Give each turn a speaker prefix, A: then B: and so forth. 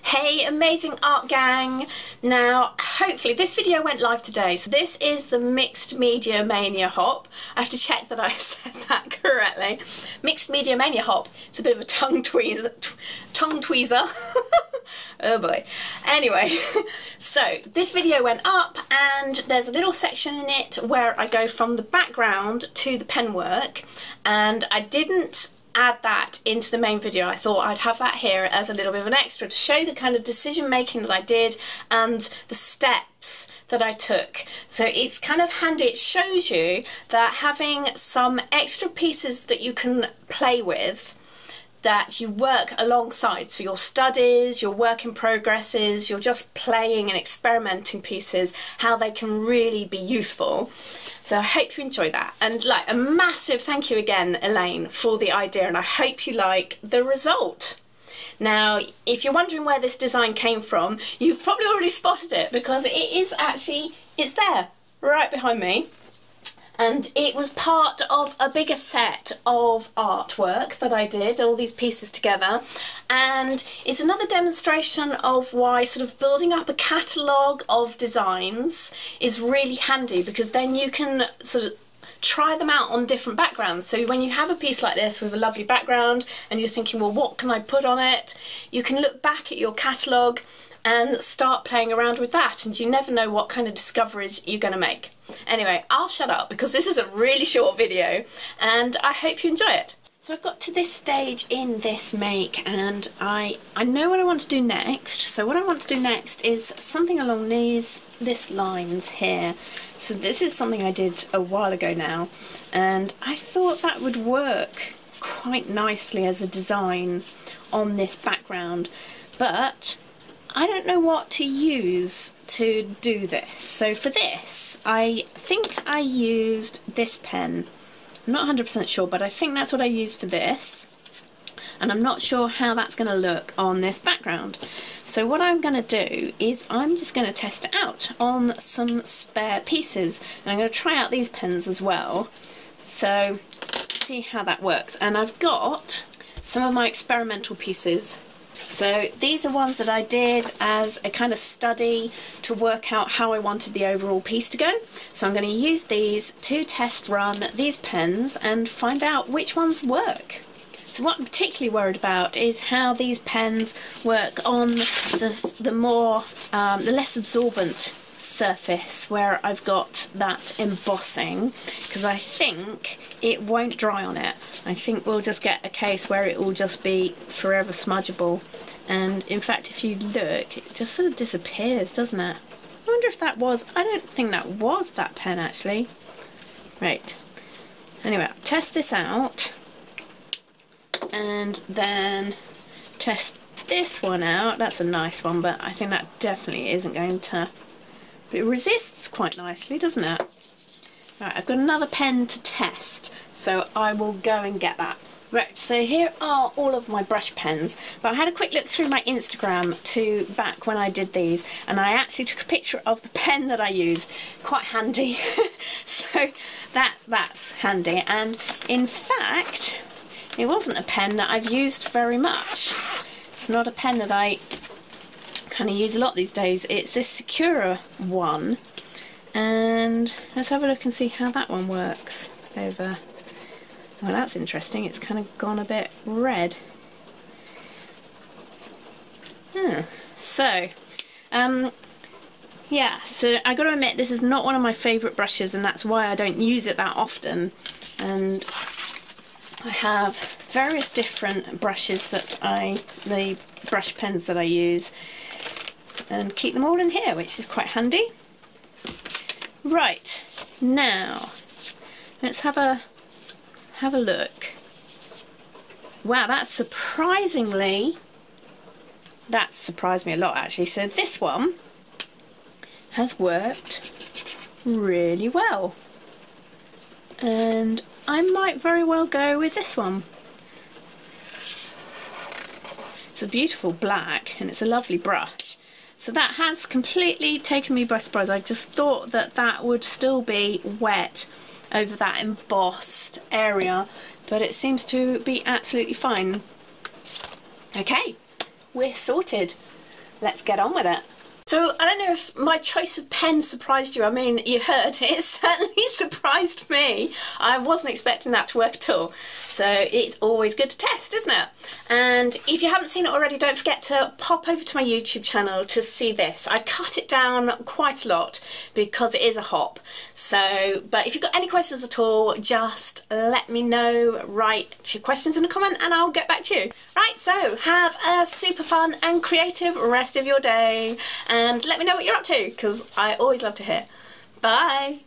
A: Hey amazing art gang! Now hopefully this video went live today, so this is the Mixed Media Mania hop. I have to check that I said that correctly. Mixed Media Mania hop. It's a bit of a tongue tweezer. Oh boy. Anyway, so this video went up and there's a little section in it where I go from the background to the pen work, and I didn't add that into the main video. I thought I'd have that here as a little bit of an extra to show the kind of decision making that I did and the steps that I took. So it's kind of handy. It shows you that having some extra pieces that you can play with, that you work alongside, so your studies, your work in progresses, you're just playing and experimenting pieces, how they can really be useful. So I hope you enjoy that, and like a massive thank you again, Elaine, for the idea, and I hope you like the result. Now if you're wondering where this design came from, you've probably already spotted it because it is actually, it's there right behind me. And it was part of a bigger set of artwork that I did, all these pieces together. And it's another demonstration of why sort of building up a catalogue of designs is really handy, because then you can sort of try them out on different backgrounds. So when you have a piece like this with a lovely background and you're thinking, well, what can I put on it? You can look back at your catalogue and start playing around with that, and you never know what kind of discoveries you're going to make. Anyway, I'll shut up because this is a really short video and I hope you enjoy it. So I've got to this stage in this make and I know what I want to do next. So what I want to do next is something along this lines here. So this is something I did a while ago now, and I thought that would work quite nicely as a design on this background, but I don't know what to use to do this. So for this, I think I used this pen. I'm not 100% sure, but I think that's what I used for this. And I'm not sure how that's going to look on this background. So what I'm going to do is I'm just going to test it out on some spare pieces. And I'm going to try out these pens as well. So see how that works. And I've got some of my experimental pieces. So these are ones that I did as a kind of study to work out how I wanted the overall piece to go. So I'm going to use these to test run these pens and find out which ones work. So what I'm particularly worried about is how these pens work on the less absorbent surface where I've got that embossing, because I think it won't dry on it. I think we'll just get a case where it will just be forever smudgeable, and in fact if you look, it just sort of disappears, doesn't it? I wonder if that was, I don't think that was that pen actually. Right, anyway, I'll test this out and then test this one out. That's a nice one, but I think that definitely isn't going to, but it resists quite nicely, doesn't it? Right, I've got another pen to test, so I will go and get that. Right, so here are all of my brush pens, but I had a quick look through my Instagram to back when I did these, and I actually took a picture of the pen that I used. Quite handy. So that's handy, and in fact it wasn't a pen that I've used very much. It's not a pen that I kind of use a lot these days. It's this Sakura one, and let's have a look and see how that one works over. Well, that's interesting, it's kind of gone a bit red. So yeah, so I got to admit this is not one of my favourite brushes, and that's why I don't use it that often. And I have various different brushes that the brush pens that I use, and keep them all in here, which is quite handy. Right, now let's have a look. Wow, that surprised me a lot actually. So this one has worked really well, and I might very well go with this one. It's a beautiful black and it's a lovely brush. So that has completely taken me by surprise. I just thought that that would still be wet over that embossed area, but it seems to be absolutely fine. Okay, we're sorted. let's get on with it. So I don't know if my choice of pen surprised you. I mean, you heard, it certainly surprised me. I wasn't expecting that to work at all. So it's always good to test, isn't it? And if you haven't seen it already, don't forget to pop over to my YouTube channel to see this. I cut it down quite a lot because it is a hop. So, but if you've got any questions at all, just let me know. Write your questions in a comment and I'll get back to you. Right, so have a super fun and creative rest of your day. And let me know what you're up to, because I always love to hear. Bye!